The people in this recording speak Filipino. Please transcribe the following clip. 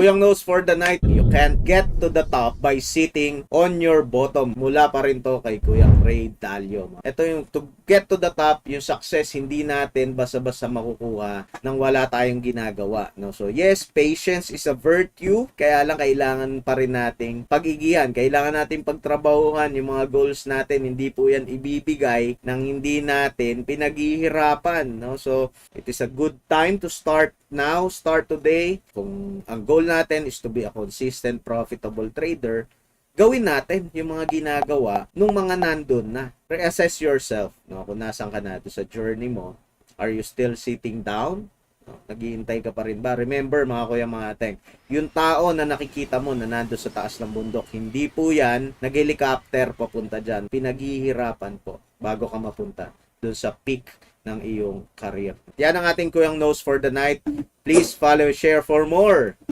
Kuyang Knows for the night, you can't get to the top by sitting on your bottom. Mula pa rin to kay Kuyang Ray Dalio. Ito yung to get to the top, yung success, hindi natin basta-basta makukuha nang wala tayong ginagawa. No? So yes, patience is a virtue, kaya lang kailangan pa rin nating pag-igihan. Kailangan nating pagtrabahuhan yung mga goals natin. Hindi po yan ibibigay nang hindi natin pinaghihirapan. No? So it is a good time to start now, start today. Kung ang goal natin is to be a consistent, profitable trader, gawin natin yung mga ginagawa nung mga nandun na. Reassess yourself, no? Kung nasan ka na sa journey mo. Are you still sitting down? No? Naghihintay ka pa rin ba? Remember mga kuya mga ateng, yung tao na nakikita mo na nandun sa taas ng bundok, hindi po yan nag-helicopter papunta dyan. Pinaghihirapan po bago ka mapunta dun sa peak ng iyong career. Yan ang ating Kuyang Knows for the night. Please follow, share for more.